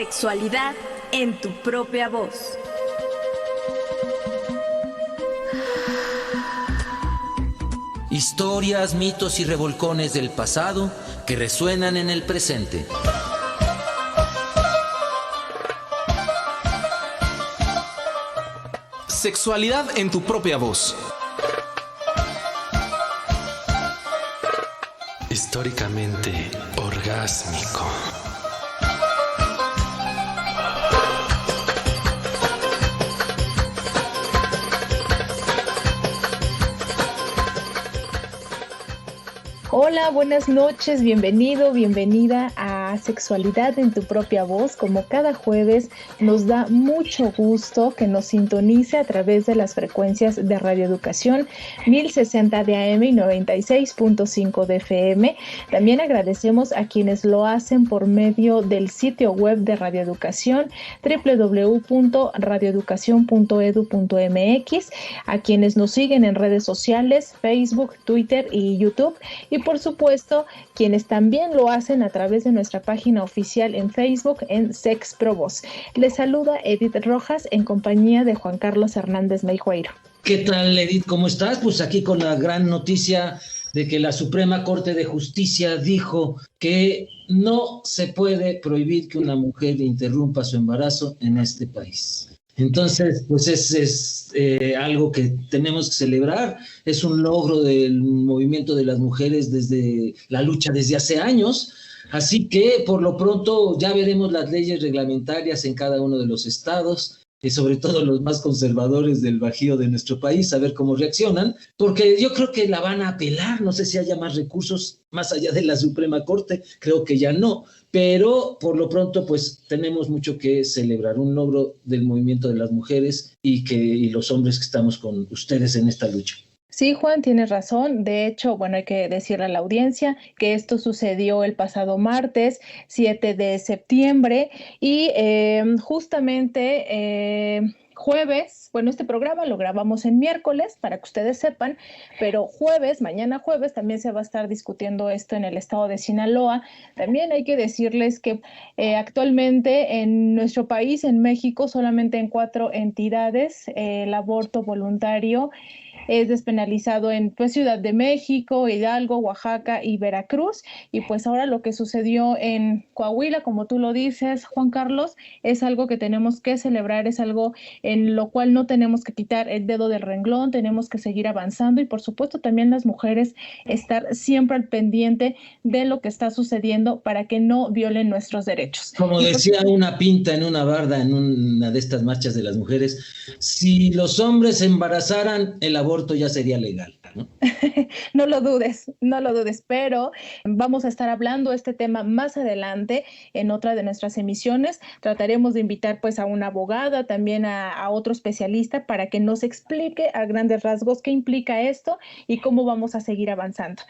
Sexualidad en tu propia voz. Historias, mitos y revolcones del pasado que resuenan en el presente. Sexualidad en tu propia voz. Históricamente orgásmico. Hola, buenas noches, bienvenido, bienvenida a Sexualidad en tu propia voz. Como cada jueves, nos da mucho gusto que nos sintonice a través de las frecuencias de Radio Educación 1060 de AM y 96.5 de FM. También agradecemos a quienes lo hacen por medio del sitio web de Radio Educación, www.radioeducacion.edu.mx, a quienes nos siguen en redes sociales, Facebook, Twitter y YouTube, y por supuesto, quienes también lo hacen a través de nuestra página oficial en Facebook en SexProVoz. Les saluda Edith Rojas en compañía de Juan Carlos Hernández Meijueiro. ¿Qué tal, Edith? ¿Cómo estás? Pues aquí con la gran noticia de que la Suprema Corte de Justicia dijo que no se puede prohibir que una mujer interrumpa su embarazo en este país. Entonces, pues es algo que tenemos que celebrar, es un logro del movimiento de las mujeres desde la lucha desde hace años, así que por lo pronto ya veremos las leyes reglamentarias en cada uno de los estados, y sobre todo los más conservadores del Bajío de nuestro país, a ver cómo reaccionan, porque yo creo que la van a apelar, no sé si haya más recursos más allá de la Suprema Corte, creo que ya no, pero por lo pronto pues tenemos mucho que celebrar, un logro del movimiento de las mujeres y los hombres que estamos con ustedes en esta lucha. Sí, Juan, tienes razón. De hecho, bueno, hay que decirle a la audiencia que esto sucedió el pasado martes, 7 de septiembre, y justamente jueves, bueno, este programa lo grabamos en miércoles, para que ustedes sepan, pero jueves, mañana jueves, también se va a estar discutiendo esto en el estado de Sinaloa. También hay que decirles que actualmente en nuestro país, en México, solamente en 4 entidades el aborto voluntario es despenalizado en Ciudad de México, Hidalgo, Oaxaca y Veracruz. Y pues ahora lo que sucedió en Coahuila, como tú lo dices, Juan Carlos, es algo que tenemos que celebrar, es algo en lo cual no tenemos que quitar el dedo del renglón, tenemos que seguir avanzando y por supuesto también las mujeres estar siempre al pendiente de lo que está sucediendo para que no violen nuestros derechos. Como decía una pinta en una barda en una de estas marchas de las mujeres, si los hombres se embarazaran, el aborto ya sería legal, ¿no? No lo dudes, pero vamos a estar hablando de este tema más adelante en otra de nuestras emisiones. Trataremos de invitar pues a una abogada, también a otro especialista para que nos explique a grandes rasgos qué implica esto y cómo vamos a seguir avanzando.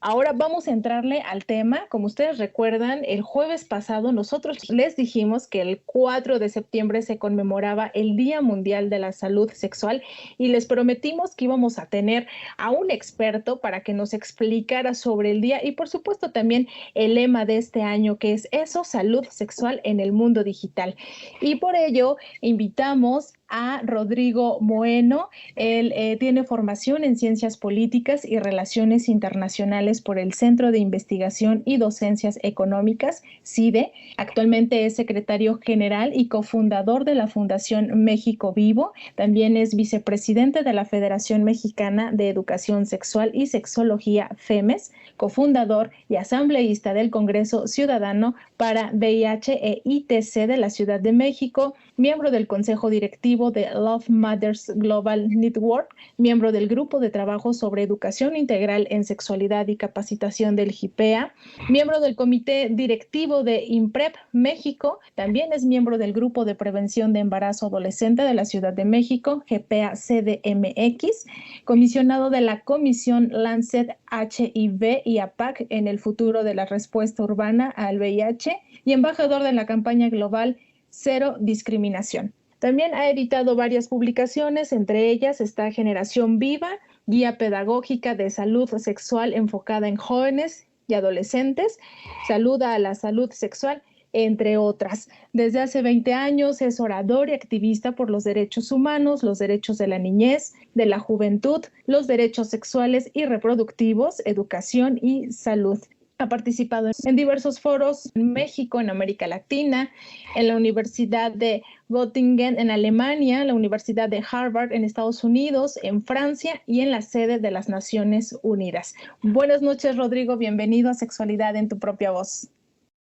Ahora vamos a entrarle al tema. Como ustedes recuerdan, el jueves pasado nosotros les dijimos que el 4 de septiembre se conmemoraba el Día Mundial de la Salud Sexual y les prometimos que íbamos a tener a un experto para que nos explicara sobre el día y por supuesto también el lema de este año, que es eso, salud sexual en el mundo digital. Y por ello invitamos a Rodrigo Moeno. Él tiene formación en Ciencias Políticas y Relaciones Internacionales por el Centro de Investigación y Docencias Económicas, CIDE. Actualmente es secretario general y cofundador de la Fundación México Vivo. También es vicepresidente de la Federación Mexicana de Educación Sexual y Sexología, FEMES, cofundador y asambleísta del Congreso Ciudadano para VIH e ITC de la Ciudad de México, miembro del Consejo Directivo de Love Matters Global Network, miembro del Grupo de Trabajo sobre Educación Integral en Sexualidad y Capacitación del GIPEA, miembro del Comité Directivo de IMPREP México, también es miembro del Grupo de Prevención de Embarazo Adolescente de la Ciudad de México, GPA CDMX, comisionado de la Comisión Lancet HIV y APAC en el futuro de la respuesta urbana al VIH y embajador de la campaña global Cero Discriminación. También ha editado varias publicaciones, entre ellas está Generación Viva, guía pedagógica de salud sexual enfocada en jóvenes y adolescentes, Saluda a la salud sexual entre otras. Desde hace 20 años es orador y activista por los derechos humanos, los derechos de la niñez, de la juventud, los derechos sexuales y reproductivos, educación y salud. Ha participado en diversos foros en México, en América Latina, en la Universidad de Göttingen en Alemania, la Universidad de Harvard en Estados Unidos, en Francia y en la sede de las Naciones Unidas. Buenas noches, Rodrigo. Bienvenido a Sexualidad en tu propia voz.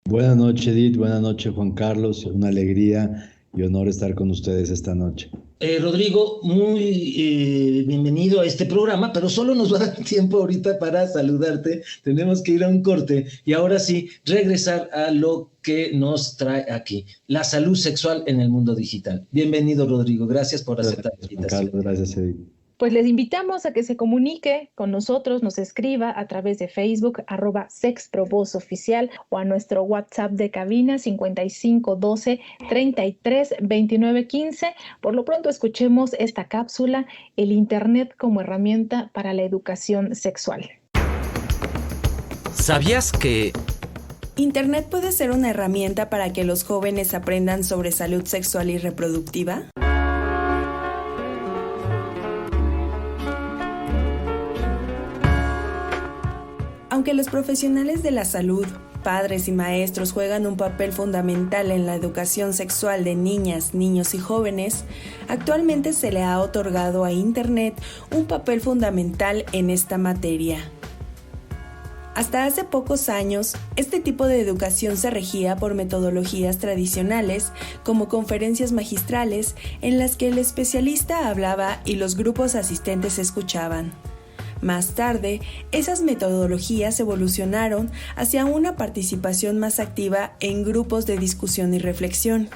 Buenas noches, Edith. Buenas noches, Juan Carlos. Una alegría y honor estar con ustedes esta noche. Rodrigo, muy bienvenido a este programa, pero solo nos va a dar tiempo ahorita para saludarte. Tenemos que ir a un corte y ahora sí, regresar a lo que nos trae aquí, la salud sexual en el mundo digital. Bienvenido, Rodrigo. Gracias por aceptar la invitación. Juan Carlos, gracias, Edith. Pues les invitamos a que se comunique con nosotros, nos escriba a través de Facebook, @sexproboozoficial, o a nuestro WhatsApp de cabina 5512 33 29 15. Por lo pronto escuchemos esta cápsula, el Internet como herramienta para la educación sexual. ¿Sabías que ¿Internet puede ser una herramienta para que los jóvenes aprendan sobre salud sexual y reproductiva? Aunque los profesionales de la salud, padres y maestros juegan un papel fundamental en la educación sexual de niñas, niños y jóvenes, actualmente se le ha otorgado a Internet un papel fundamental en esta materia. Hasta hace pocos años, este tipo de educación se regía por metodologías tradicionales, como conferencias magistrales en las que el especialista hablaba y los grupos asistentes escuchaban. Más tarde, esas metodologías evolucionaron hacia una participación más activa en grupos de discusión y reflexión.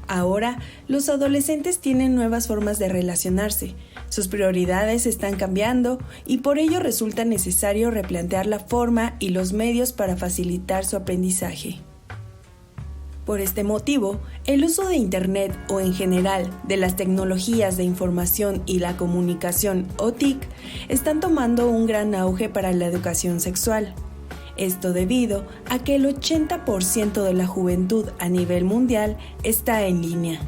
Ahora, los adolescentes tienen nuevas formas de relacionarse, sus prioridades están cambiando y por ello resulta necesario replantear la forma y los medios para facilitar su aprendizaje. Por este motivo, el uso de Internet o en general de las tecnologías de información y la comunicación o TIC están tomando un gran auge para la educación sexual. Esto debido a que el 80% de la juventud a nivel mundial está en línea.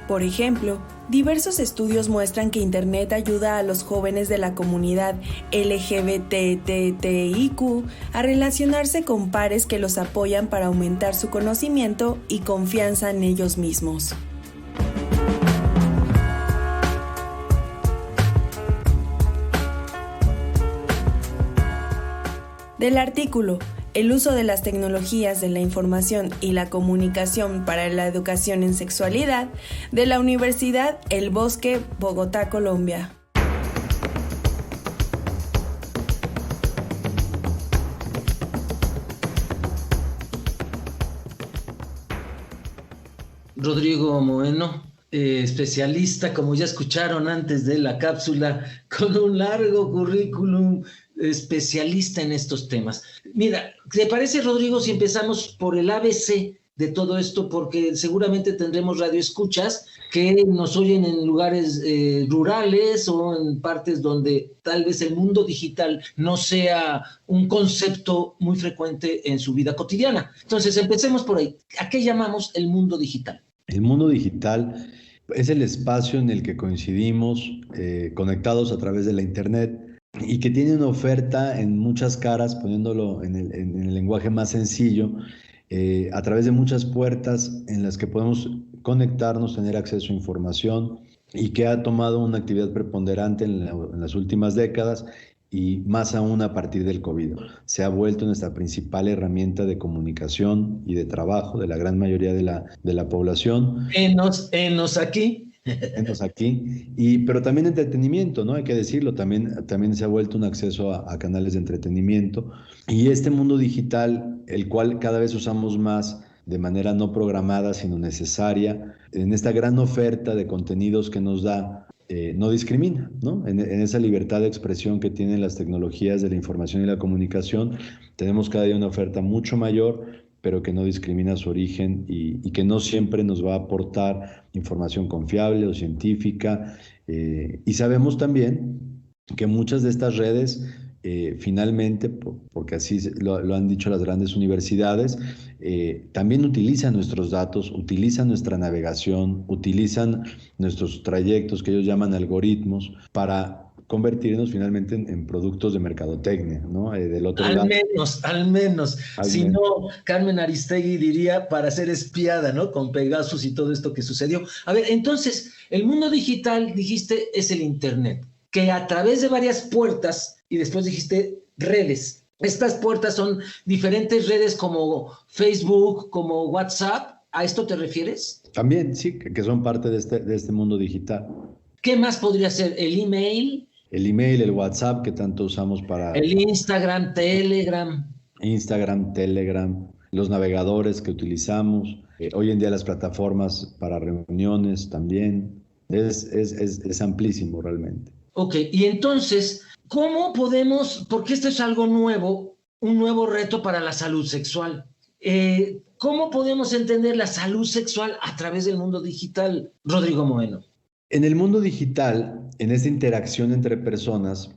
Por ejemplo, diversos estudios muestran que Internet ayuda a los jóvenes de la comunidad LGBTTIQ a relacionarse con pares que los apoyan para aumentar su conocimiento y confianza en ellos mismos. Del artículo El uso de las tecnologías de la información y la comunicación para la educación en sexualidad, de la Universidad El Bosque, Bogotá, Colombia. Rodrigo Moeno, especialista, como ya escucharon antes de la cápsula, con un largo currículum, especialista en estos temas. Mira, ¿te parece, Rodrigo, si empezamos por el ABC de todo esto? Porque seguramente tendremos radioescuchas que nos oyen en lugares rurales o en partes donde tal vez el mundo digital no sea un concepto muy frecuente en su vida cotidiana. Entonces, empecemos por ahí. ¿A qué llamamos el mundo digital? El mundo digital es el espacio en el que coincidimos, conectados a través de la Internet, y que tiene una oferta en muchas caras, poniéndolo en el lenguaje más sencillo, a través de muchas puertas en las que podemos conectarnos, tener acceso a información, y que ha tomado una actividad preponderante en las últimas décadas, y más aún a partir del COVID. Se ha vuelto nuestra principal herramienta de comunicación y de trabajo de la gran mayoría de la población. Enos aquí. Pero también entretenimiento, ¿no? Hay que decirlo, también se ha vuelto un acceso a canales de entretenimiento. Y este mundo digital, el cual cada vez usamos más de manera no programada, sino necesaria, en esta gran oferta de contenidos que nos da, no discrimina, ¿no? En esa libertad de expresión que tienen las tecnologías de la información y la comunicación, tenemos cada día una oferta mucho mayor, pero que no discrimina su origen y que no siempre nos va a aportar información confiable o científica. Y sabemos también que muchas de estas redes finalmente, porque así lo han dicho las grandes universidades, también utilizan nuestros datos, utilizan nuestra navegación, utilizan nuestros trayectos que ellos llaman algoritmos para convertirnos finalmente en productos de mercadotecnia, ¿no? Del otro al lado. Al menos. Si no, Carmen Aristegui diría para ser espiada, ¿no? Con Pegasus y todo esto que sucedió. A ver, entonces, el mundo digital, dijiste, es el Internet, que a través de varias puertas, y después dijiste redes. Estas puertas son diferentes redes como Facebook, como WhatsApp. ¿A esto te refieres? También, sí, que son parte de este mundo digital. ¿Qué más podría ser? ¿El email? El email, el WhatsApp que tanto usamos para... El Instagram, Telegram. Instagram, Telegram, los navegadores que utilizamos. Hoy en día las plataformas para reuniones también. Es amplísimo realmente. Ok, y entonces, ¿cómo podemos, porque esto es algo nuevo, un nuevo reto para la salud sexual? ¿Cómo podemos entender la salud sexual a través del mundo digital, Rodrigo Moeno? En el mundo digital, en esta interacción entre personas,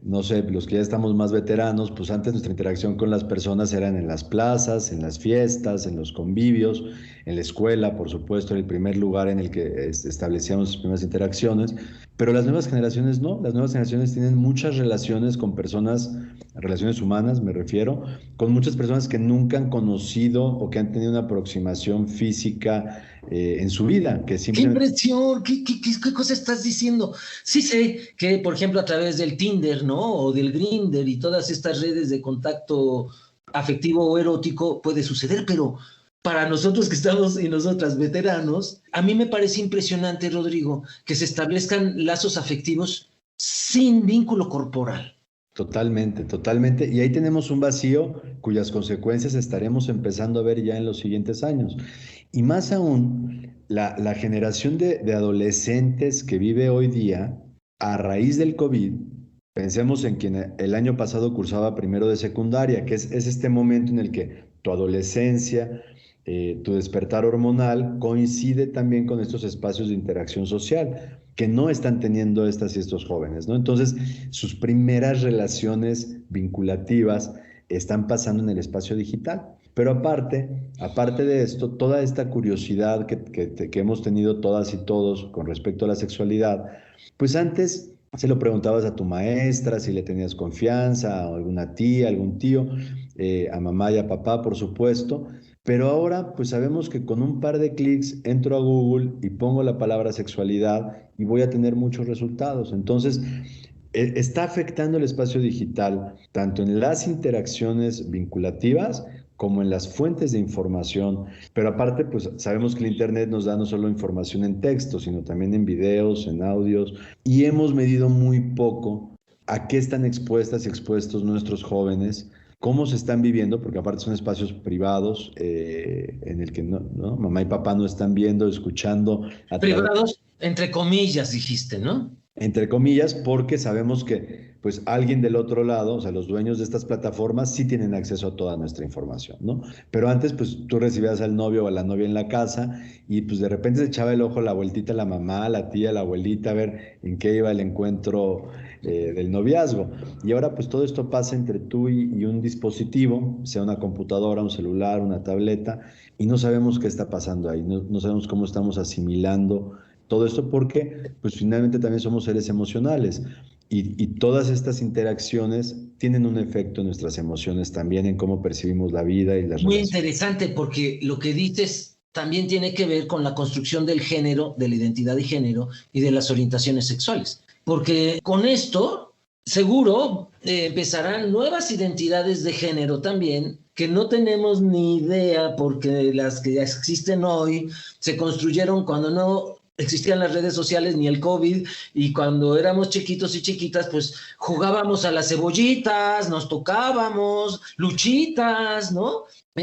no sé, los que ya estamos más veteranos, pues antes nuestra interacción con las personas eran en las plazas, en las fiestas, en los convivios, en la escuela, por supuesto, era el primer lugar en el que establecíamos las primeras interacciones, pero las nuevas generaciones no, las nuevas generaciones tienen muchas relaciones con personas, relaciones humanas me refiero, con muchas personas que nunca han conocido o que han tenido una aproximación física en su vida. Que simplemente... ¡Qué impresión! ¿Qué cosa estás diciendo? Sí sé que, por ejemplo, a través del Tinder, ¿no? O del Grindr y todas estas redes de contacto afectivo o erótico puede suceder, pero para nosotros que estamos y nosotras veteranos, a mí me parece impresionante, Rodrigo, que se establezcan lazos afectivos sin vínculo corporal. Totalmente, totalmente. Y ahí tenemos un vacío cuyas consecuencias estaremos empezando a ver ya en los siguientes años. Y más aún, la generación de adolescentes que vive hoy día, a raíz del COVID, pensemos en quien el año pasado cursaba primero de secundaria, que es este momento en el que tu adolescencia, tu despertar hormonal coincide también con estos espacios de interacción social que no están teniendo estas y estos jóvenes, ¿no? Entonces, sus primeras relaciones vinculativas están pasando en el espacio digital. Pero aparte de esto, toda esta curiosidad que hemos tenido todas y todos con respecto a la sexualidad, pues antes se lo preguntabas a tu maestra, si le tenías confianza, a alguna tía, algún tío, a mamá y a papá, por supuesto. Pero ahora, pues sabemos que con un par de clics entro a Google y pongo la palabra sexualidad y voy a tener muchos resultados. Entonces, está afectando el espacio digital, tanto en las interacciones vinculativas como en las fuentes de información, pero aparte, pues sabemos que el Internet nos da no solo información en texto, sino también en videos, en audios, y hemos medido muy poco a qué están expuestas y expuestos nuestros jóvenes, cómo se están viviendo, porque aparte son espacios privados en el que no, mamá y papá no están viendo, escuchando. Privados, entre comillas, dijiste, ¿no? Entre comillas, porque sabemos que pues alguien del otro lado, o sea, los dueños de estas plataformas sí tienen acceso a toda nuestra información, ¿no? Pero antes, pues tú recibías al novio o a la novia en la casa y pues de repente se echaba el ojo la vueltita a la mamá, la tía, la abuelita, a ver en qué iba el encuentro del noviazgo. Y ahora pues todo esto pasa entre tú y un dispositivo, sea una computadora, un celular, una tableta, y no sabemos qué está pasando ahí, no sabemos cómo estamos asimilando todo esto porque pues finalmente también somos seres emocionales y todas estas interacciones tienen un efecto en nuestras emociones también, en cómo percibimos la vida y las relaciones. Muy interesante, porque lo que dices también tiene que ver con la construcción del género, de la identidad de género y de las orientaciones sexuales. Porque con esto seguro empezarán nuevas identidades de género también, que no tenemos ni idea porque las que ya existen hoy se construyeron cuando no existían las redes sociales ni el COVID, y cuando éramos chiquitos y chiquitas, pues jugábamos a las cebollitas, nos tocábamos, luchitas, ¿no?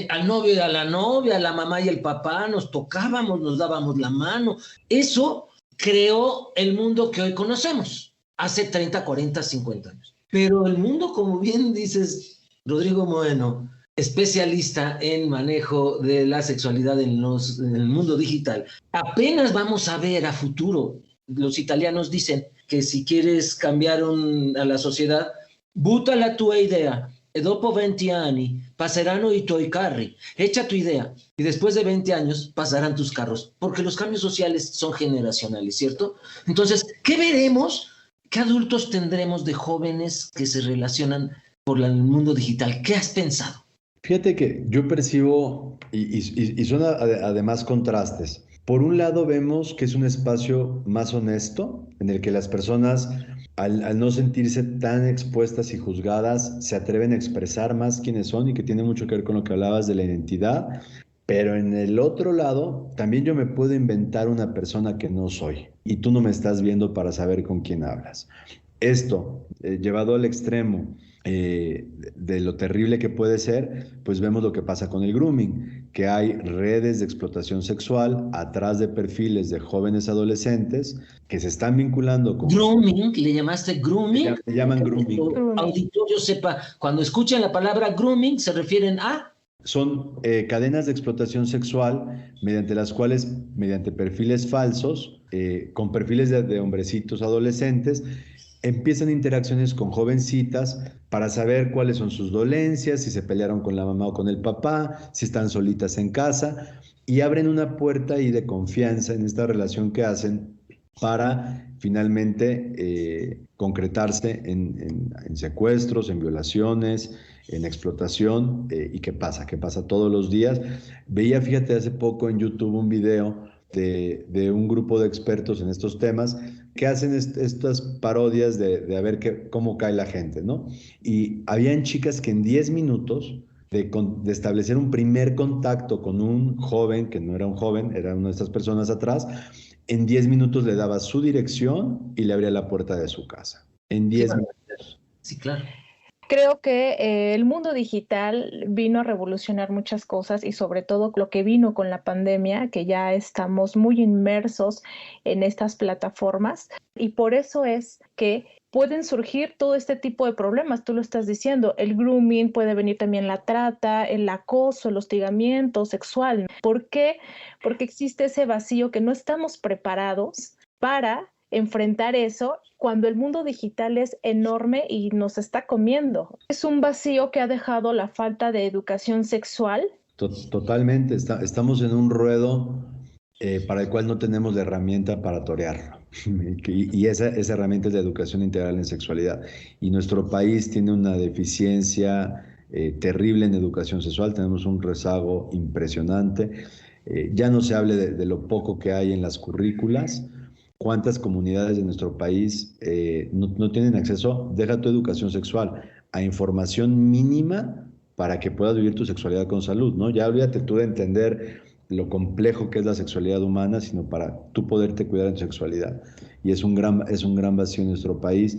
Al novio y a la novia, a la mamá y el papá, nos tocábamos, nos dábamos la mano. Eso creó el mundo que hoy conocemos, hace 30, 40, 50 años. Pero el mundo, como bien dices, Rodrigo Moeno, especialista en manejo de la sexualidad en el mundo digital, apenas vamos a ver a futuro. Los italianos dicen que si quieres cambiar a la sociedad, butta la tua idea. E dopo 20 anni passeranno i tuoi carri. Echa tu idea. Y después de 20 años pasarán tus carros. Porque los cambios sociales son generacionales, ¿cierto? Entonces, ¿qué veremos? ¿Qué adultos tendremos de jóvenes que se relacionan por el mundo digital? ¿Qué has pensado? Fíjate que yo percibo, y son además contrastes. Por un lado vemos que es un espacio más honesto, en el que las personas, al no sentirse tan expuestas y juzgadas, se atreven a expresar más quiénes son y que tiene mucho que ver con lo que hablabas de la identidad. Pero en el otro lado, también yo me puedo inventar una persona que no soy y tú no me estás viendo para saber con quién hablas. Esto, llevado al extremo de lo terrible que puede ser, pues vemos lo que pasa con el grooming, que hay redes de explotación sexual atrás de perfiles de jóvenes adolescentes que se están vinculando con... ¿Grooming? ¿Le llamaste grooming? Le llaman grooming. Auditorio sepa, cuando escuchan la palabra grooming, ¿se refieren a...? Son cadenas de explotación sexual mediante las cuales, mediante perfiles falsos, con perfiles de hombrecitos adolescentes, empiezan interacciones con jovencitas para saber cuáles son sus dolencias, si se pelearon con la mamá o con el papá, si están solitas en casa, y abren una puerta ahí de confianza en esta relación que hacen para finalmente concretarse en secuestros, en violaciones, en explotación. ¿Y qué pasa? ¿Qué pasa todos los días? Veía, fíjate, hace poco en YouTube un video de un grupo de expertos en estos temas que hacen estas parodias de a ver cómo cae la gente, ¿no? Y habían chicas que en 10 minutos de establecer un primer contacto con un joven, que no era un joven, era una de estas personas atrás, en 10 minutos le daba su dirección y le abría la puerta de su casa. En 10 minutos. Sí, claro. Creo que el mundo digital vino a revolucionar muchas cosas y sobre todo lo que vino con la pandemia, que ya estamos muy inmersos en estas plataformas y por eso es que pueden surgir todo este tipo de problemas. Tú lo estás diciendo, el grooming, puede venir también la trata, el acoso, el hostigamiento sexual. ¿Por qué? Porque existe ese vacío que no estamos preparados para enfrentar eso cuando el mundo digital es enorme y nos está comiendo. Es un vacío que ha dejado la falta de educación sexual. Totalmente, estamos en un ruedo para el cual no tenemos la herramienta para torearlo. Y esa herramienta es la educación integral en sexualidad. Y nuestro país tiene una deficiencia terrible en educación sexual, tenemos un rezago impresionante. Ya no se hable de lo poco que hay en las currículas. ¿Cuántas comunidades de nuestro país no tienen acceso, deja tu educación sexual, a información mínima para que puedas vivir tu sexualidad con salud, ¿no? Ya olvídate tú de entender lo complejo que es la sexualidad humana, sino para tú poderte cuidar en tu sexualidad. Y es un gran vacío en nuestro país.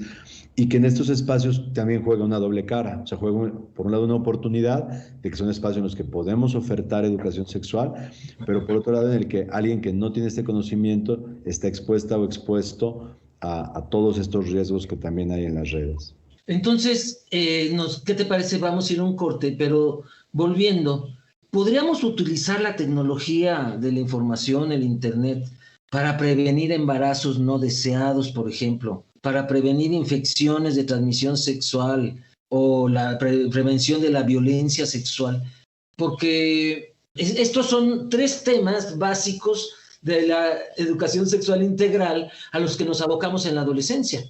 Y que en estos espacios también juega una doble cara. O sea, juega por un lado una oportunidad de que son espacios en los que podemos ofertar educación sexual, pero por otro lado en el que alguien que no tiene este conocimiento está expuesta o expuesto a todos estos riesgos que también hay en las redes. Entonces, ¿qué te parece? Vamos a ir a un corte, pero volviendo, ¿podríamos utilizar la tecnología de la información, el Internet, para prevenir embarazos no deseados, por ejemplo? Para prevenir infecciones de transmisión sexual o la prevención de la violencia sexual, porque estos son 3 temas básicos de la educación sexual integral a los que nos abocamos en la adolescencia.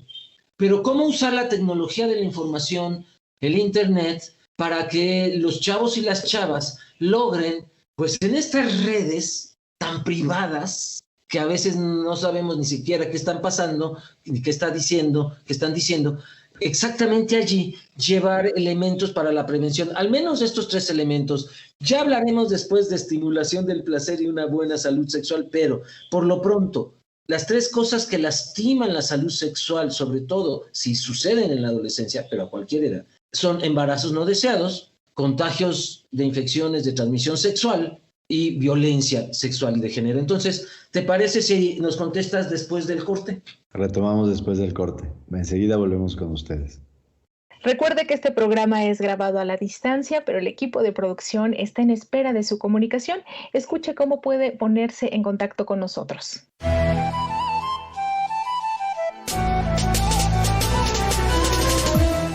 Pero ¿cómo usar la tecnología de la información, el Internet, para que los chavos y las chavas logren, pues en estas redes tan privadas, que a veces no sabemos ni siquiera qué están pasando, ni qué están diciendo, exactamente allí llevar elementos para la prevención, al menos estos 3 elementos. Ya hablaremos después de estimulación del placer y una buena salud sexual, pero por lo pronto, las 3 cosas que lastiman la salud sexual, sobre todo si suceden en la adolescencia, pero a cualquier edad, son embarazos no deseados, contagios de infecciones de transmisión sexual y violencia sexual y de género. Entonces, ¿te parece si nos contestas después del corte? Retomamos después del corte. Enseguida volvemos con ustedes. Recuerde que este programa es grabado a la distancia, pero el equipo de producción está en espera de su comunicación. Escuche cómo puede ponerse en contacto con nosotros.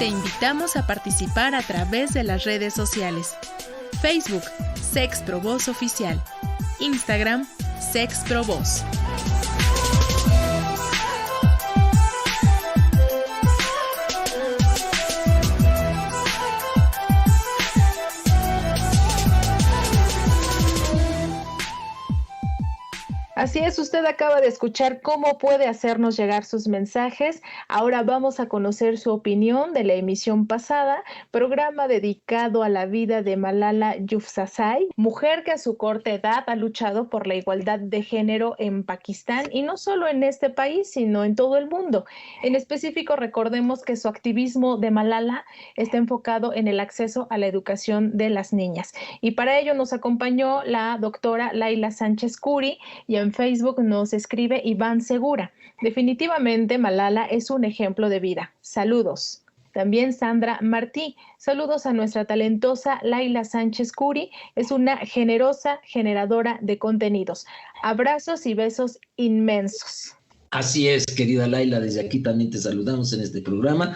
Te invitamos a participar a través de las redes sociales. Facebook, Sexprovoz Oficial. Instagram, Sexprovoz. Así es, usted acaba de escuchar cómo puede hacernos llegar sus mensajes. Ahora vamos a conocer su opinión de la emisión pasada, programa dedicado a la vida de Malala Yousafzai, mujer que a su corta edad ha luchado por la igualdad de género en Pakistán y no solo en este país, sino en todo el mundo. En específico, recordemos que su activismo de Malala está enfocado en el acceso a la educación de las niñas. Y para ello nos acompañó la doctora Laila Sánchez Curi y en Facebook nos escribe Iván Segura. Definitivamente Malala es un ejemplo de vida. Saludos. También Sandra Martí. Saludos a nuestra talentosa Laila Sánchez Curi. Es una generosa generadora de contenidos. Abrazos y besos inmensos. Así es, querida Laila, desde aquí también te saludamos en este programa,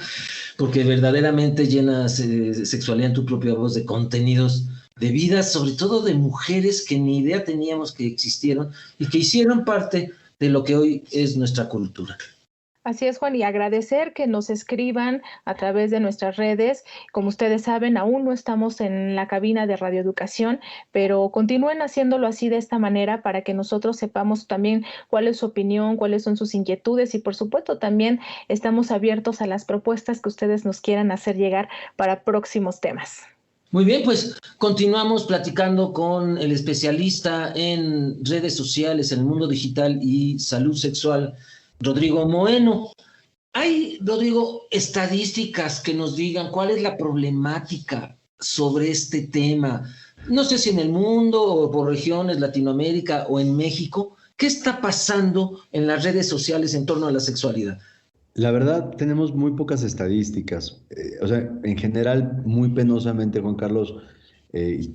porque verdaderamente llenas Sexualidad en tu propia voz de contenidos de vidas, sobre todo de mujeres que ni idea teníamos que existieron y que hicieron parte de lo que hoy es nuestra cultura. Así es, Juan, y agradecer que nos escriban a través de nuestras redes. Como ustedes saben, aún no estamos en la cabina de radioeducación, pero continúen haciéndolo así de esta manera para que nosotros sepamos también cuál es su opinión, cuáles son sus inquietudes y por supuesto también estamos abiertos a las propuestas que ustedes nos quieran hacer llegar para próximos temas. Muy bien, pues continuamos platicando con el especialista en redes sociales, en el mundo digital y salud sexual, Rodrigo Moeno. ¿Hay, Rodrigo, estadísticas que nos digan cuál es la problemática sobre este tema? No sé si en el mundo o por regiones, Latinoamérica o en México. ¿Qué está pasando en las redes sociales en torno a la sexualidad? La verdad, tenemos muy pocas estadísticas. O sea, en general, muy penosamente, Juan Carlos,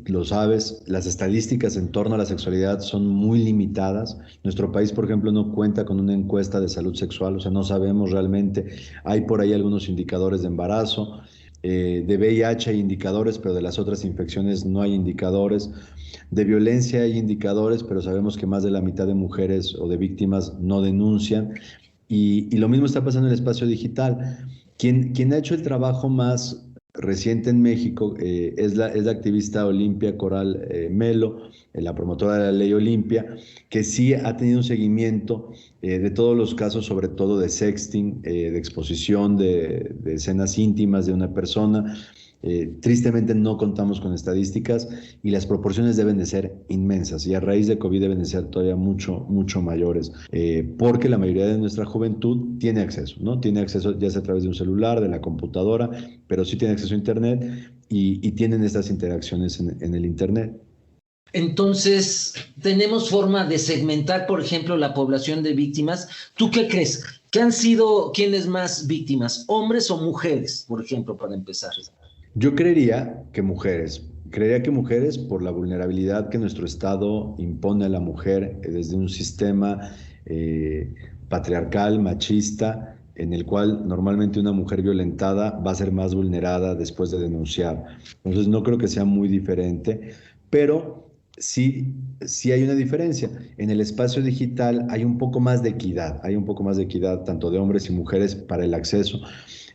lo sabes, las estadísticas en torno a la sexualidad son muy limitadas. Nuestro país, por ejemplo, no cuenta con una encuesta de salud sexual, o sea, no sabemos realmente. Hay por ahí algunos indicadores de embarazo, de VIH hay indicadores, pero de las otras infecciones no hay indicadores. De violencia hay indicadores, pero sabemos que más de la mitad de mujeres o de víctimas no denuncian. Y lo mismo está pasando en el espacio digital. Quien ha hecho el trabajo más reciente en México es la activista Olimpia Coral Melo, la promotora de la ley Olimpia, que sí ha tenido un seguimiento de todos los casos, sobre todo de sexting, de exposición de escenas íntimas de una persona. Tristemente no contamos con estadísticas y las proporciones deben de ser inmensas y a raíz de COVID deben de ser todavía mucho mayores, porque la mayoría de nuestra juventud tiene acceso, ¿no? Tiene acceso ya sea a través de un celular, de la computadora, pero sí tiene acceso a Internet y tienen estas interacciones en el Internet. Entonces, ¿tenemos forma de segmentar, por ejemplo, la población de víctimas? ¿Tú qué crees? ¿Qué han sido quiénes más víctimas? ¿Hombres o mujeres, por ejemplo, para empezar? Yo creería que mujeres por la vulnerabilidad que nuestro Estado impone a la mujer desde un sistema patriarcal, machista, en el cual normalmente una mujer violentada va a ser más vulnerada después de denunciar. Entonces no creo que sea muy diferente, pero sí hay una diferencia. En el espacio digital hay un poco más de equidad, tanto de hombres y mujeres para el acceso.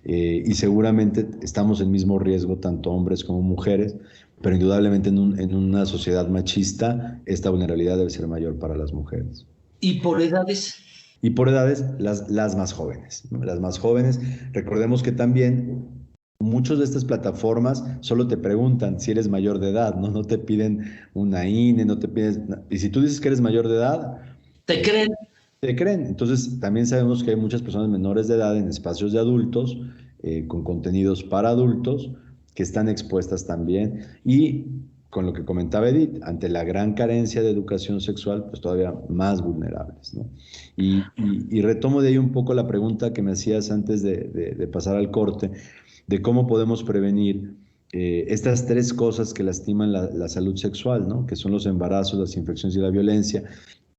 Y seguramente estamos en mismo riesgo tanto hombres como mujeres, pero indudablemente en una sociedad machista esta vulnerabilidad debe ser mayor para las mujeres. ¿Y por edades? Y por edades las más jóvenes, ¿no? Las más jóvenes. Recordemos que también muchas de estas plataformas solo te preguntan si eres mayor de edad, ¿no? No te piden una INE, no te piden... Y si tú dices que eres mayor de edad... ¿Te creen? Te creen. Entonces, también sabemos que hay muchas personas menores de edad en espacios de adultos, con contenidos para adultos, que están expuestas también. Y con lo que comentaba Edith, ante la gran carencia de educación sexual, pues todavía más vulnerables, ¿no? Y retomo de ahí un poco la pregunta que me hacías antes de pasar al corte, de cómo podemos prevenir estas tres cosas que lastiman la salud sexual, ¿no? Que son los embarazos, las infecciones y la violencia.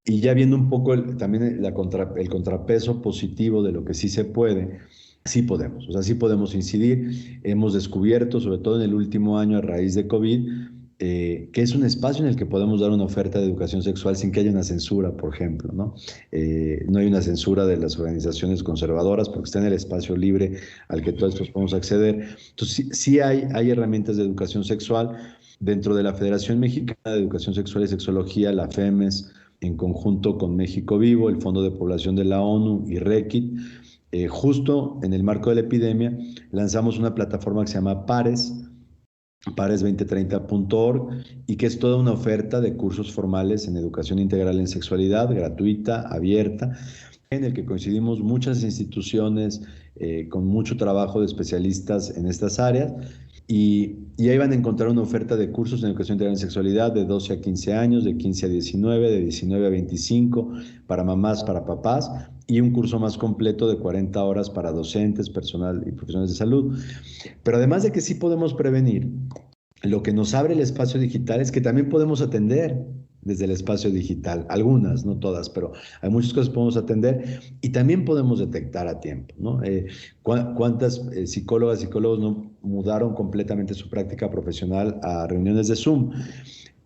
Y ya viendo un poco también el contrapeso positivo de lo que sí se puede, sí podemos, o sea, sí podemos incidir. Hemos descubierto, sobre todo en el último año a raíz de COVID, que es un espacio en el que podemos dar una oferta de educación sexual sin que haya una censura, por ejemplo, ¿no? No hay una censura de las organizaciones conservadoras porque está en el espacio libre al que todos podemos acceder. Entonces, sí hay herramientas de educación sexual dentro de la Federación Mexicana de Educación Sexual y Sexología, la FEMES, en conjunto con México Vivo, el Fondo de Población de la ONU y REKIT. Justo en el marco de la epidemia, lanzamos una plataforma que se llama pares2030.org, y que es toda una oferta de cursos formales en educación integral en sexualidad, gratuita, abierta, en el que coincidimos muchas instituciones con mucho trabajo de especialistas en estas áreas, y ahí van a encontrar una oferta de cursos en educación integral en sexualidad de 12 a 15 años, de 15 a 19, de 19 a 25, para mamás, para papás, y un curso más completo de 40 horas para docentes, personal y profesionales de salud. Pero además de que sí podemos prevenir, lo que nos abre el espacio digital es que también podemos atender desde el espacio digital, algunas, no todas, pero hay muchas cosas que podemos atender y también podemos detectar a tiempo, ¿no? ¿Cuántas psicólogas y psicólogos no mudaron completamente su práctica profesional a reuniones de Zoom?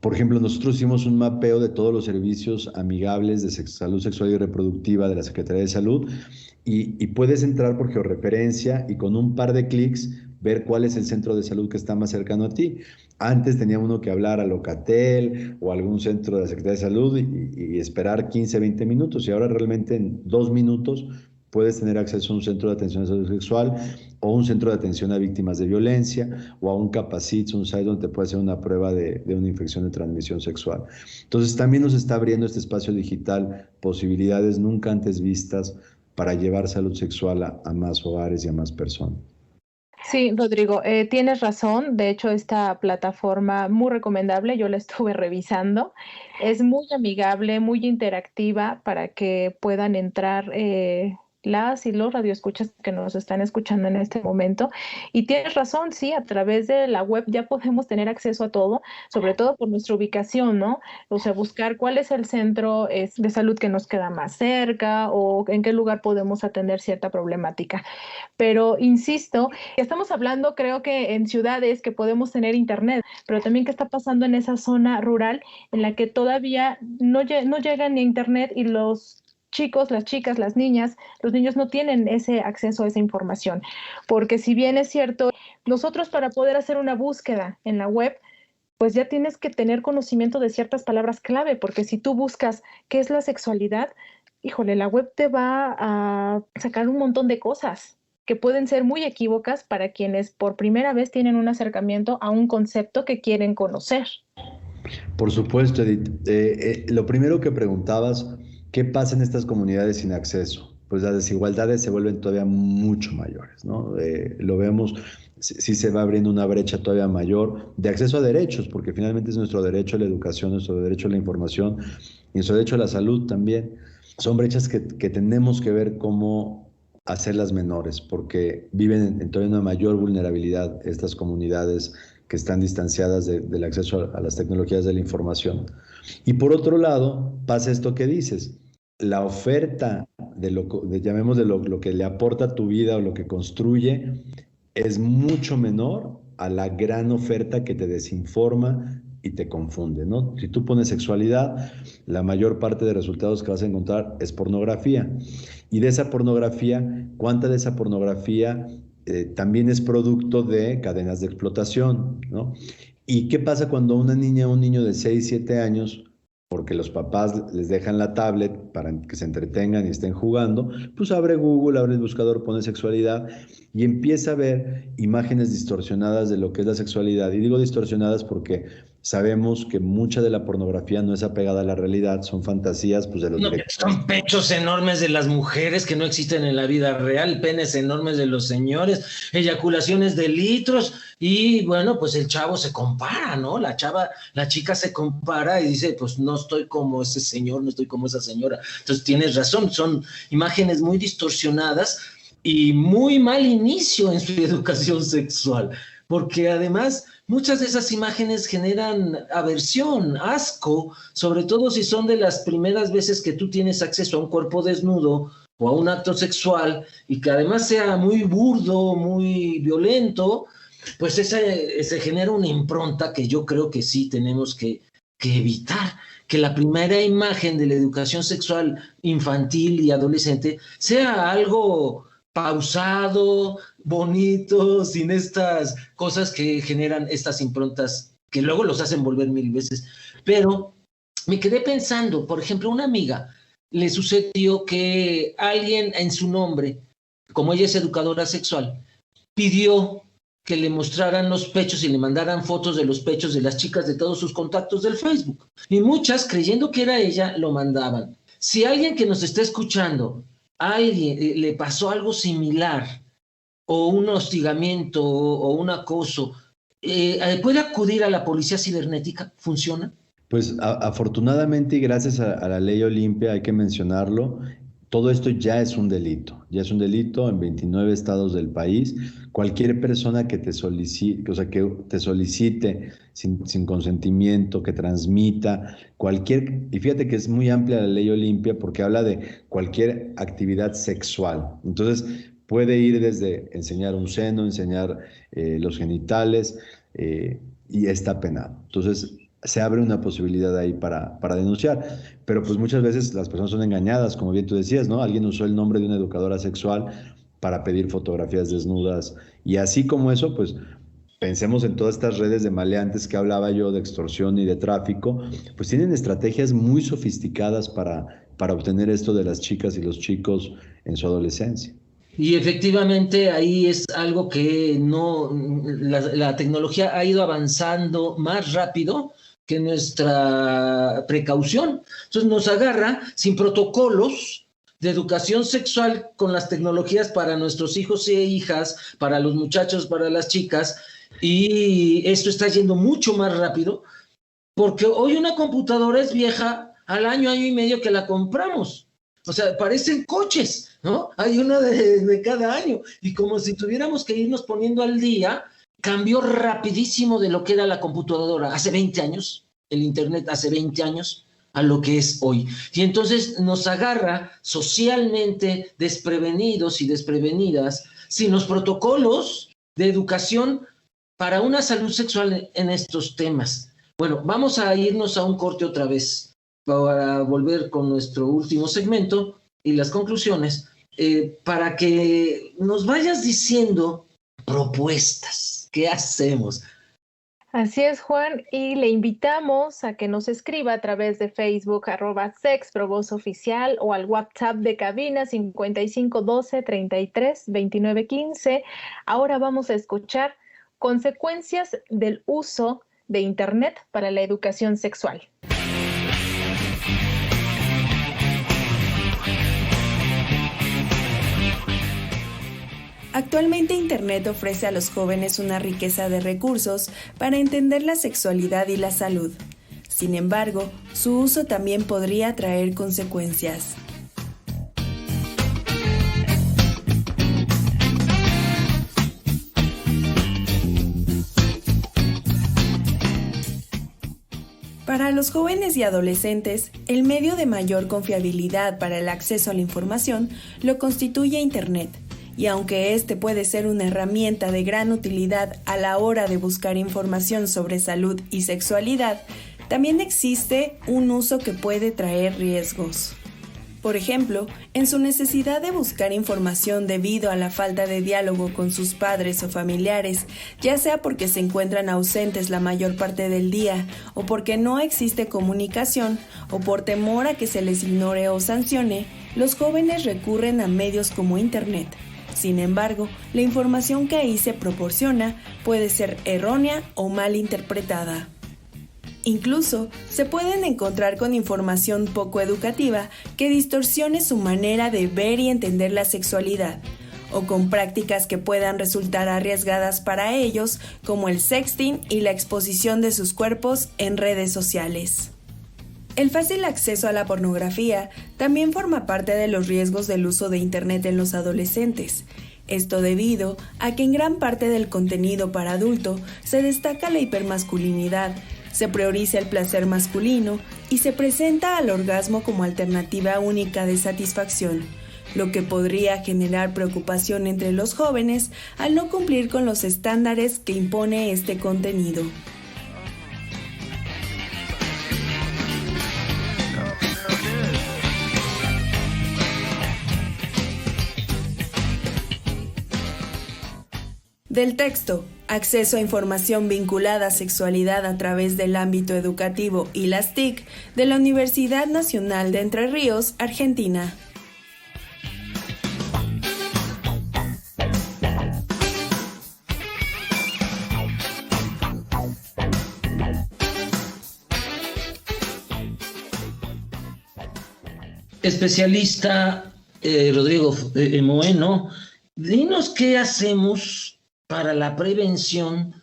Por ejemplo, nosotros hicimos un mapeo de todos los servicios amigables de salud sexual y reproductiva de la Secretaría de Salud, y puedes entrar por georreferencia y con un par de clics ver cuál es el centro de salud que está más cercano a ti. Antes tenía uno que hablar a Locatel o a algún centro de la Secretaría de Salud y esperar 15, 20 minutos, y ahora realmente en 2 minutos puedes tener acceso a un centro de atención a salud sexual o un centro de atención a víctimas de violencia o a un Capacits, un site donde te puede hacer una prueba de una infección de transmisión sexual. Entonces también nos está abriendo este espacio digital posibilidades nunca antes vistas para llevar salud sexual a más hogares y a más personas. Sí, Rodrigo, tienes razón. De hecho, esta plataforma muy recomendable, yo la estuve revisando. Es muy amigable, muy interactiva para que puedan entrar las y los radioescuchas que nos están escuchando en este momento. Y tienes razón, sí, a través de la web ya podemos tener acceso a todo, sobre todo por nuestra ubicación, ¿no? O sea, buscar cuál es el centro de salud que nos queda más cerca o en qué lugar podemos atender cierta problemática. Pero insisto, estamos hablando, creo que en ciudades que podemos tener internet, pero también qué está pasando en esa zona rural en la que todavía no llegan ni a internet, y los chicos, las chicas, las niñas, los niños no tienen ese acceso a esa información. Porque si bien es cierto, nosotros para poder hacer una búsqueda en la web, pues ya tienes que tener conocimiento de ciertas palabras clave, porque si tú buscas qué es la sexualidad, híjole, la web te va a sacar un montón de cosas que pueden ser muy equívocas para quienes por primera vez tienen un acercamiento a un concepto que quieren conocer. Por supuesto, Edith. Lo primero que preguntabas, ¿qué pasa en estas comunidades sin acceso? Pues las desigualdades se vuelven todavía mucho mayores, ¿no? Lo vemos, sí se va abriendo una brecha todavía mayor de acceso a derechos, porque finalmente es nuestro derecho a la educación, nuestro derecho a la información y nuestro derecho a la salud también. Son brechas que tenemos que ver cómo hacerlas menores, porque viven en todavía una mayor vulnerabilidad estas comunidades que están distanciadas del acceso a las tecnologías de la información. Y por otro lado, pasa esto que dices, la oferta llamémosle lo que le aporta a tu vida o lo que construye es mucho menor a la gran oferta que te desinforma y te confunde, ¿no? Si tú pones sexualidad, la mayor parte de resultados que vas a encontrar es pornografía. Y de esa pornografía, ¿cuánta de esa pornografía también es producto de cadenas de explotación, ¿no? ¿Y qué pasa cuando una niña o un niño de 6, 7 años, porque los papás les dejan la tablet para que se entretengan y estén jugando, pues abre Google, abre el buscador, pone sexualidad y empieza a ver imágenes distorsionadas de lo que es la sexualidad? Y digo distorsionadas porque sabemos que mucha de la pornografía no es apegada a la realidad, son fantasías pues de los directores. Son pechos enormes de las mujeres que no existen en la vida real, penes enormes de los señores, eyaculaciones de litros, y bueno, pues el chavo se compara, ¿no? La chica se compara y dice, pues no estoy como ese señor, no estoy como esa señora. Entonces tienes razón, son imágenes muy distorsionadas y muy mal inicio en su educación sexual, porque además muchas de esas imágenes generan aversión, asco, sobre todo si son de las primeras veces que tú tienes acceso a un cuerpo desnudo o a un acto sexual y que además sea muy burdo, muy violento, pues se genera una impronta que yo creo que sí tenemos que evitar, que la primera imagen de la educación sexual infantil y adolescente sea algo pausado, bonito, sin estas cosas que generan estas improntas que luego los hacen volver 1000 veces. Pero me quedé pensando, por ejemplo, una amiga le sucedió que alguien en su nombre, como ella es educadora sexual, pidió que le mostraran los pechos y le mandaran fotos de los pechos de las chicas de todos sus contactos del Facebook. Y muchas, creyendo que era ella, lo mandaban. Si alguien que nos está escuchando, a alguien le pasó algo similar, o un hostigamiento, o un acoso, ¿puede acudir a la policía cibernética? ¿Funciona? Pues afortunadamente y gracias a la ley Olimpia, hay que mencionarlo, todo esto ya es un delito en 29 estados del país. Cualquier persona que te solicite, sin consentimiento, que transmita y fíjate que es muy amplia la ley Olimpia porque habla de cualquier actividad sexual. Entonces puede ir desde enseñar un seno, enseñar los genitales, y está penado. Entonces se abre una posibilidad ahí para denunciar, pero pues muchas veces las personas son engañadas, como bien tú decías, ¿no? Alguien usó el nombre de una educadora sexual para pedir fotografías desnudas, y así como eso, pues pensemos en todas estas redes de maleantes que hablaba yo, de extorsión y de tráfico, pues tienen estrategias muy sofisticadas para obtener esto de las chicas y los chicos en su adolescencia. Y efectivamente ahí es algo que la tecnología ha ido avanzando más rápido que nuestra precaución. Entonces nos agarra sin protocolos de educación sexual con las tecnologías para nuestros hijos e hijas, para los muchachos, para las chicas, y esto está yendo mucho más rápido, porque hoy una computadora es vieja al año y medio que la compramos. O sea, parecen coches, ¿no? Hay una de cada año, y como si tuviéramos que irnos poniendo al día. Cambió rapidísimo de lo que era la computadora hace 20 años, el internet hace 20 años, a lo que es hoy. Y entonces nos agarra socialmente desprevenidos y desprevenidas, sin los protocolos de educación para una salud sexual en estos temas. Bueno, vamos a irnos a un corte otra vez para volver con nuestro último segmento y las conclusiones, para que nos vayas diciendo propuestas. ¿Qué hacemos? Así es, Juan, y le invitamos a que nos escriba a través de Facebook, @sexprovozoficial, o al WhatsApp de cabina 5512-33-2915. Ahora vamos a escuchar consecuencias del uso de Internet para la educación sexual. Actualmente Internet ofrece a los jóvenes una riqueza de recursos para entender la sexualidad y la salud. Sin embargo, su uso también podría traer consecuencias. Para los jóvenes y adolescentes, el medio de mayor confiabilidad para el acceso a la información lo constituye Internet. Y aunque este puede ser una herramienta de gran utilidad a la hora de buscar información sobre salud y sexualidad, también existe un uso que puede traer riesgos. Por ejemplo, en su necesidad de buscar información debido a la falta de diálogo con sus padres o familiares, ya sea porque se encuentran ausentes la mayor parte del día, o porque no existe comunicación, o por temor a que se les ignore o sancione, los jóvenes recurren a medios como Internet. Sin embargo, la información que ahí se proporciona puede ser errónea o mal interpretada. Incluso, se pueden encontrar con información poco educativa que distorsione su manera de ver y entender la sexualidad, o con prácticas que puedan resultar arriesgadas para ellos, como el sexting y la exposición de sus cuerpos en redes sociales. El fácil acceso a la pornografía también forma parte de los riesgos del uso de Internet en los adolescentes. Esto debido a que en gran parte del contenido para adulto se destaca la hipermasculinidad, se prioriza el placer masculino y se presenta al orgasmo como alternativa única de satisfacción, lo que podría generar preocupación entre los jóvenes al no cumplir con los estándares que impone este contenido. Del texto, acceso a información vinculada a sexualidad a través del ámbito educativo y las TIC de la Universidad Nacional de Entre Ríos, Argentina. Especialista Rodrigo Moeno, dinos qué hacemos para la prevención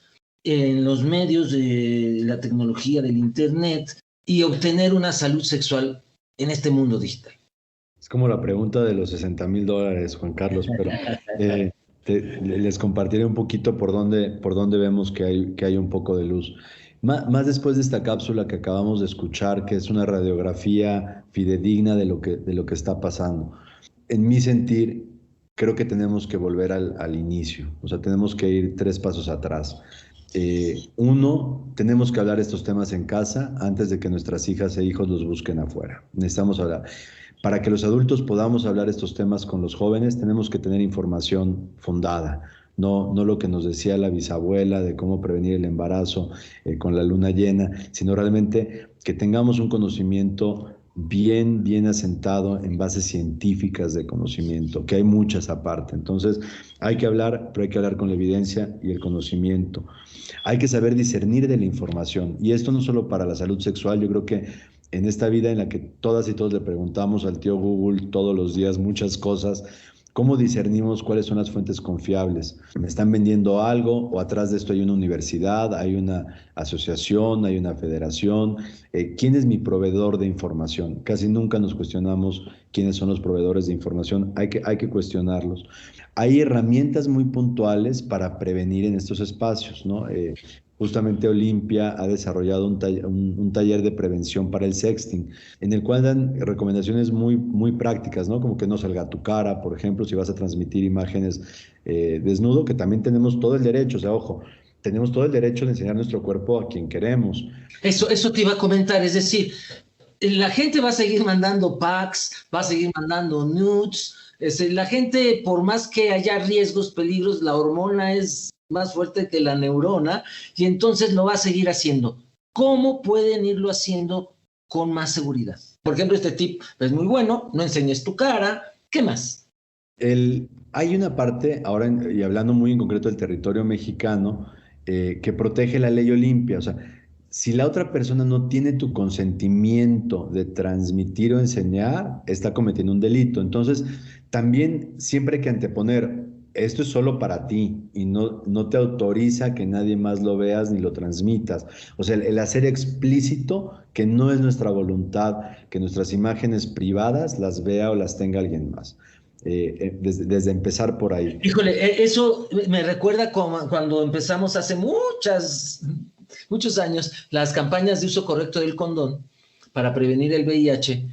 en los medios de la tecnología del Internet y obtener una salud sexual en este mundo digital. Es como la pregunta de los $60,000, Juan Carlos, pero les compartiré un poquito por dónde vemos que hay un poco de luz. Más después de esta cápsula que acabamos de escuchar, que es una radiografía fidedigna de lo que está pasando. En mi sentir, creo que tenemos que volver al inicio, o sea, tenemos que ir 3 pasos atrás. Uno, tenemos que hablar estos temas en casa antes de que nuestras hijas e hijos los busquen afuera. Necesitamos hablar. Para que los adultos podamos hablar estos temas con los jóvenes, tenemos que tener información fundada, no lo que nos decía la bisabuela de cómo prevenir el embarazo con la luna llena, sino realmente que tengamos un conocimiento bien asentado en bases científicas de conocimiento, que hay muchas aparte. Entonces hay que hablar, pero hay que hablar con la evidencia y el conocimiento. Hay que saber discernir de la información, y esto no solo para la salud sexual. Yo creo que en esta vida en la que todas y todos le preguntamos al tío Google todos los días muchas cosas, ¿cómo discernimos cuáles son las fuentes confiables? ¿Me están vendiendo algo o atrás de esto hay una universidad, hay una asociación, hay una federación? ¿Quién es mi proveedor de información? Casi nunca nos cuestionamos quiénes son los proveedores de información. Hay que cuestionarlos. Hay herramientas muy puntuales para prevenir en estos espacios, ¿no? Justamente Olimpia ha desarrollado un taller de prevención para el sexting, en el cual dan recomendaciones muy prácticas, ¿no? Como que no salga tu cara, por ejemplo, si vas a transmitir imágenes desnudo, que también tenemos todo el derecho, o sea, ojo, tenemos todo el derecho de enseñar nuestro cuerpo a quien queremos. Eso te iba a comentar, es decir, la gente va a seguir mandando packs, va a seguir mandando nudes, la gente, por más que haya riesgos, peligros, la hormona es más fuerte que la neurona, y entonces lo va a seguir haciendo. ¿Cómo pueden irlo haciendo con más seguridad? Por ejemplo, este tip es muy bueno, no enseñes tu cara. ¿Qué más? Hay una parte, ahora, y hablando muy en concreto del territorio mexicano, que protege la ley Olimpia. O sea, si la otra persona no tiene tu consentimiento de transmitir o enseñar, está cometiendo un delito. Entonces, también siempre hay que anteponer, esto es solo para ti y no te autoriza que nadie más lo veas ni lo transmitas. O sea, el hacer explícito que no es nuestra voluntad que nuestras imágenes privadas las vea o las tenga alguien más. Desde empezar por ahí. Híjole, eso me recuerda cuando empezamos hace muchos años las campañas de uso correcto del condón para prevenir el VIH.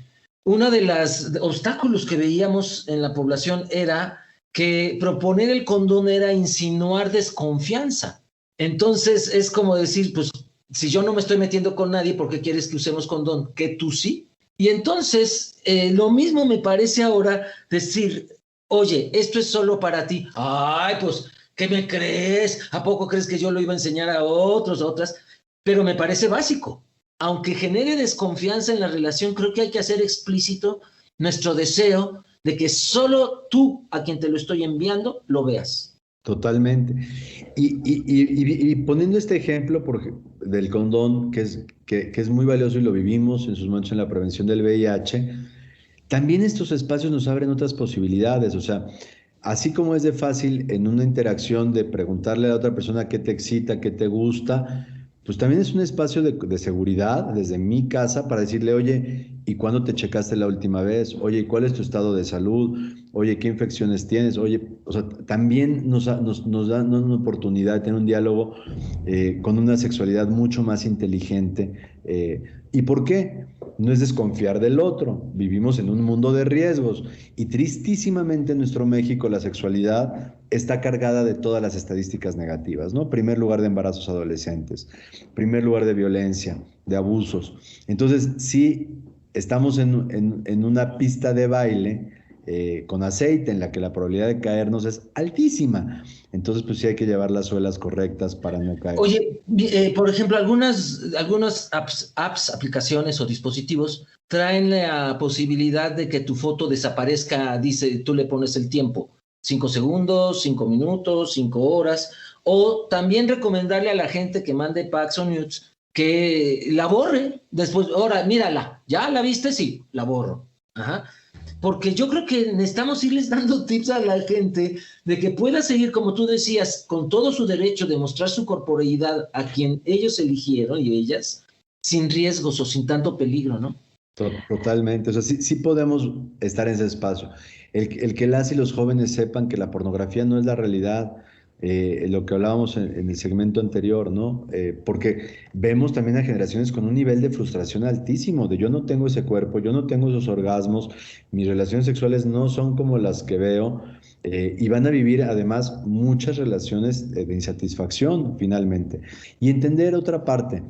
Uno de los obstáculos que veíamos en la población era que proponer el condón era insinuar desconfianza. Entonces es como decir, pues si yo no me estoy metiendo con nadie, ¿por qué quieres que usemos condón? ¿Que tú sí? Y entonces lo mismo me parece ahora decir, oye, esto es solo para ti. Ay, pues, ¿qué me crees? ¿A poco crees que yo lo iba a enseñar a otros, a otras? Pero me parece básico. Aunque genere desconfianza en la relación, creo que hay que hacer explícito nuestro deseo de que solo tú, a quien te lo estoy enviando, lo veas. Totalmente. Y poniendo este ejemplo del condón, que es muy valioso y lo vivimos en sus momentos en la prevención del VIH, también estos espacios nos abren otras posibilidades. O sea, así como es de fácil en una interacción de preguntarle a la otra persona qué te excita, qué te gusta, pues también es un espacio de seguridad desde mi casa para decirle, oye, ¿Y cuándo te checaste la última vez? Oye, ¿y cuál es tu estado de salud? Oye, ¿qué infecciones tienes? Oye, o sea, también nos da una oportunidad de tener un diálogo con una sexualidad mucho más inteligente. ¿Y por qué? No es desconfiar del otro. Vivimos en un mundo de riesgos y tristísimamente en nuestro México la sexualidad está cargada de todas las estadísticas negativas, ¿no? Primer lugar de embarazos adolescentes, primer lugar de violencia, de abusos. Entonces, sí, estamos en una pista de baile con aceite en la que la probabilidad de caernos es altísima. Entonces, pues sí hay que llevar las suelas correctas para no caer. Oye, por ejemplo, algunas apps, aplicaciones o dispositivos traen la posibilidad de que tu foto desaparezca, dice, tú le pones el tiempo, 5 segundos, 5 minutos, 5 horas, o también recomendarle a la gente que mande packs o nudes que la borre después. Ahora, mírala, ¿ya la viste? Sí, la borro. Ajá. Porque yo creo que necesitamos irles dando tips a la gente de que pueda seguir, como tú decías, con todo su derecho de mostrar su corporeidad a quien ellos eligieron y ellas, sin riesgos o sin tanto peligro, ¿no? Totalmente, o sea, sí podemos estar en ese espacio. El que las y los jóvenes sepan que la pornografía no es la realidad, lo que hablábamos en el segmento anterior, ¿no? Porque vemos también a generaciones con un nivel de frustración altísimo, de yo no tengo ese cuerpo, yo no tengo esos orgasmos, mis relaciones sexuales no son como las que veo, y van a vivir además muchas relaciones de insatisfacción finalmente. Y entender otra parte,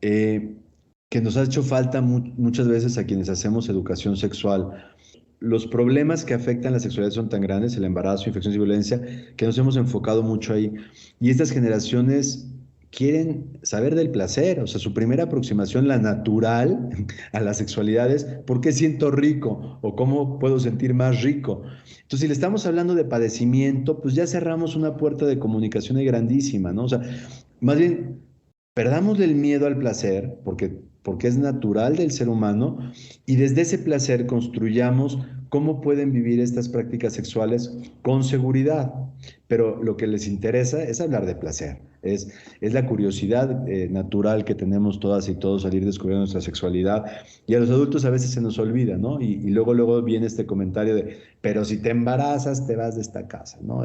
que nos ha hecho falta muchas veces a quienes hacemos educación sexual. Los problemas que afectan la sexualidad son tan grandes, el embarazo, infecciones y violencia, que nos hemos enfocado mucho ahí. Y estas generaciones quieren saber del placer, o sea, su primera aproximación, la natural, a la sexualidad es ¿por qué siento rico? O ¿cómo puedo sentir más rico? Entonces, si le estamos hablando de padecimiento, pues ya cerramos una puerta de comunicación ahí grandísima, ¿no? O sea, más bien, perdámosle el miedo al placer, porque es natural del ser humano, y desde ese placer construyamos cómo pueden vivir estas prácticas sexuales con seguridad. Pero lo que les interesa es hablar de placer, es la curiosidad natural que tenemos todas y todos salir descubriendo nuestra sexualidad, y a los adultos a veces se nos olvida, ¿no? Y luego viene este comentario de, pero si te embarazas te vas de esta casa, ¿no?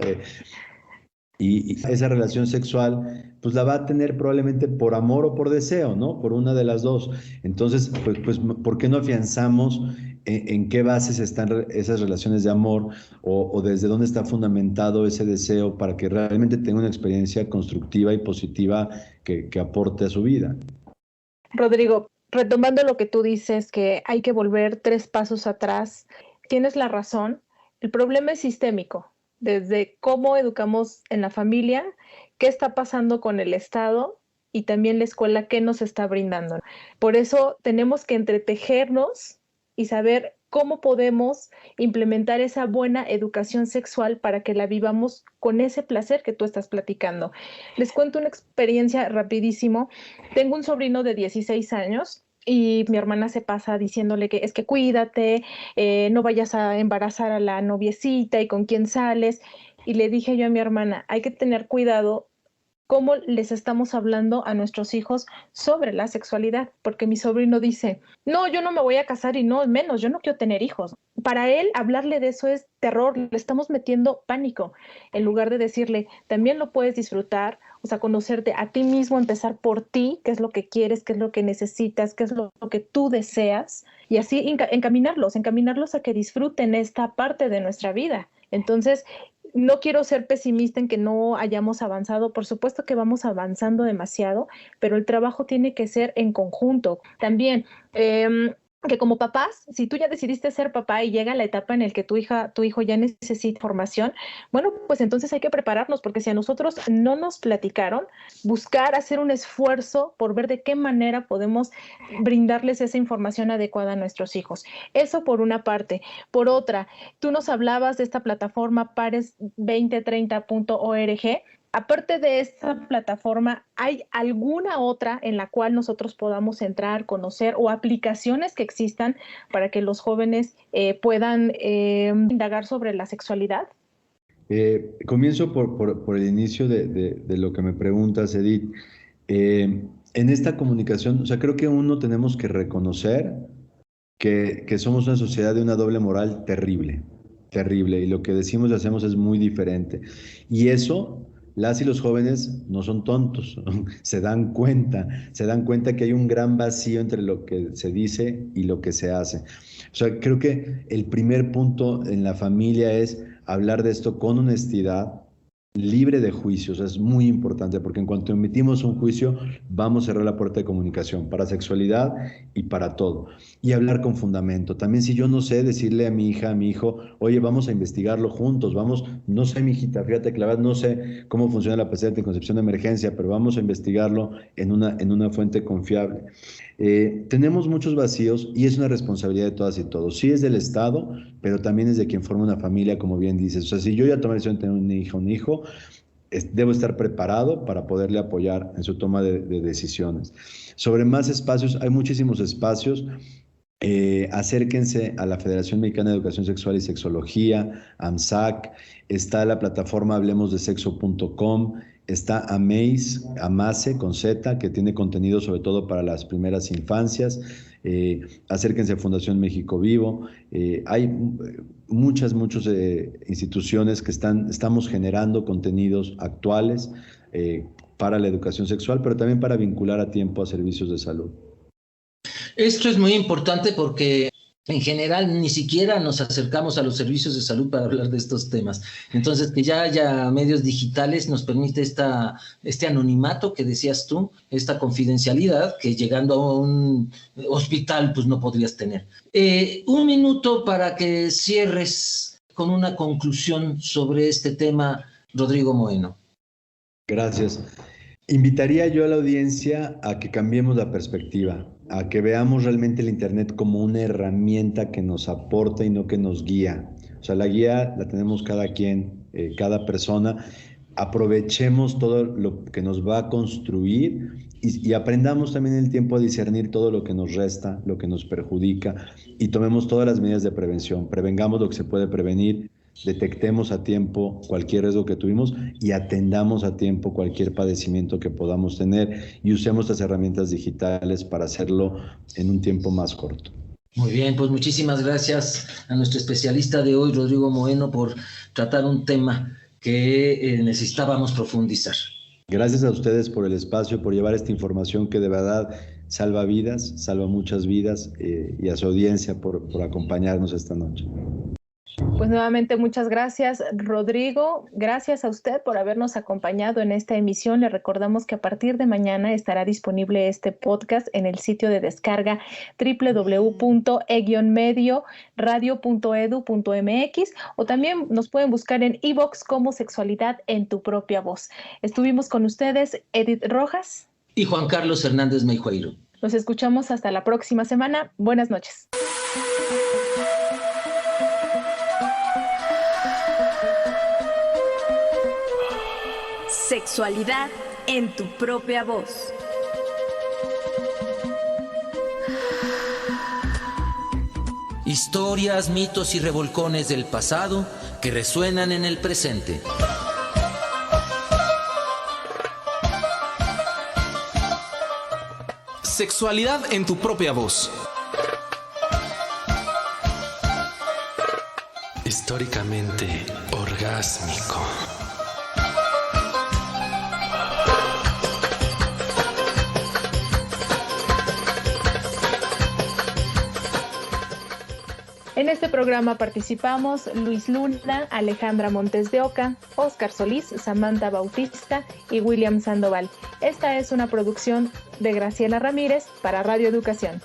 Y esa relación sexual, pues la va a tener probablemente por amor o por deseo, ¿no? Por una de las dos. Entonces, pues ¿por qué no afianzamos en qué bases están esas relaciones de amor o desde dónde está fundamentado ese deseo para que realmente tenga una experiencia constructiva y positiva que aporte a su vida? Rodrigo, retomando lo que tú dices, que hay que volver 3 pasos atrás, tienes la razón. El problema es sistémico. Desde cómo educamos en la familia, qué está pasando con el Estado y también la escuela, qué nos está brindando. Por eso tenemos que entretejernos y saber cómo podemos implementar esa buena educación sexual para que la vivamos con ese placer que tú estás platicando. Les cuento una experiencia rapidísimo. Tengo un sobrino de 16 años. Y mi hermana se pasa diciéndole que es que cuídate, no vayas a embarazar a la noviecita y con quién sales. Y le dije yo a mi hermana, hay que tener cuidado cómo les estamos hablando a nuestros hijos sobre la sexualidad, porque mi sobrino dice, no, yo no me voy a casar y no, menos, yo no quiero tener hijos. Para él, hablarle de eso es terror, le estamos metiendo pánico, en lugar de decirle, también lo puedes disfrutar, o sea, conocerte a ti mismo, empezar por ti, qué es lo que quieres, qué es lo que necesitas, qué es lo que tú deseas, y así encaminarlos a que disfruten esta parte de nuestra vida. Entonces, no quiero ser pesimista en que no hayamos avanzado, por supuesto que vamos avanzando demasiado, pero el trabajo tiene que ser en conjunto. También, que como papás, si tú ya decidiste ser papá y llega la etapa en la que tu hijo ya necesita formación, bueno, pues entonces hay que prepararnos, porque si a nosotros no nos platicaron, buscar hacer un esfuerzo por ver de qué manera podemos brindarles esa información adecuada a nuestros hijos. Eso por una parte. Por otra, tú nos hablabas de esta plataforma pares2030.org. Aparte de esta plataforma, ¿hay alguna otra en la cual nosotros podamos entrar, conocer, o aplicaciones que existan para que los jóvenes puedan indagar sobre la sexualidad? Comienzo por el inicio de lo que me preguntas, Edith. En esta comunicación, o sea, creo que uno tenemos que reconocer que somos una sociedad de una doble moral terrible, terrible, y lo que decimos y hacemos es muy diferente. Y eso, las y los jóvenes no son tontos, se dan cuenta que hay un gran vacío entre lo que se dice y lo que se hace. O sea, creo que el primer punto en la familia es hablar de esto con honestidad, libre de juicios. Es muy importante, porque en cuanto emitimos un juicio, vamos a cerrar la puerta de comunicación para sexualidad y para todo. Y hablar con fundamento. También, si yo no sé, decirle a mi hija, a mi hijo, oye, vamos a investigarlo juntos, vamos, no sé, mijita, fíjate que la verdad no sé cómo funciona la pastilla de anticoncepción de emergencia, pero vamos a investigarlo en una fuente confiable. Tenemos muchos vacíos y es una responsabilidad de todas y todos. Sí, es del Estado, pero también es de quien forma una familia, como bien dices. O sea, si yo ya tomé la decisión de tener un hijo, debo estar preparado para poderle apoyar en su toma de decisiones. Sobre más espacios, hay muchísimos espacios. Acérquense a la Federación Mexicana de Educación Sexual y Sexología, AMSAC, está la plataforma hablemosdesexo.com, está AMACE con Z, que tiene contenido sobre todo para las primeras infancias. Acérquense a Fundación México Vivo. Hay muchas instituciones que estamos generando contenidos actuales para la educación sexual, pero también para vincular a tiempo a servicios de salud. Esto es muy importante porque en general ni siquiera nos acercamos a los servicios de salud para hablar de estos temas. Entonces, que ya haya medios digitales nos permite este anonimato que decías tú, esta confidencialidad que llegando a un hospital pues no podrías tener. Un minuto para que cierres con una conclusión sobre este tema, Rodrigo Moeno. Gracias. Invitaría yo a la audiencia a que cambiemos la perspectiva, a que veamos realmente el Internet como una herramienta que nos aporta y no que nos guía. O sea, la guía la tenemos cada quien, cada persona. Aprovechemos todo lo que nos va a construir y aprendamos también el tiempo a discernir todo lo que nos resta, lo que nos perjudica, y tomemos todas las medidas de prevención. Prevengamos lo que se puede prevenir, detectemos a tiempo cualquier riesgo que tuvimos y atendamos a tiempo cualquier padecimiento que podamos tener, y usemos las herramientas digitales para hacerlo en un tiempo más corto. Muy bien, pues muchísimas gracias a nuestro especialista de hoy, Rodrigo Moeno, por tratar un tema que necesitábamos profundizar. Gracias a ustedes por el espacio, por llevar esta información que de verdad salva vidas, salva muchas vidas, y a su audiencia por acompañarnos esta noche. Pues nuevamente muchas gracias, Rodrigo. Gracias a usted por habernos acompañado en esta emisión. Le recordamos que a partir de mañana estará disponible este podcast en el sitio de descarga www.e-medioradio.edu.mx, o también nos pueden buscar en iVoox como Sexualidad en tu propia voz. Estuvimos con ustedes Edith Rojas y Juan Carlos Hernández Meijueiro. Nos escuchamos hasta la próxima semana. Buenas noches. Sexualidad en tu propia voz. Historias, mitos y revolcones del pasado que resuenan en el presente. Sexualidad en tu propia voz. Históricamente orgásmico. En este programa participamos Luis Luna, Alejandra Montes de Oca, Óscar Solís, Samantha Bautista y William Sandoval. Esta es una producción de Graciela Ramírez para Radio Educación.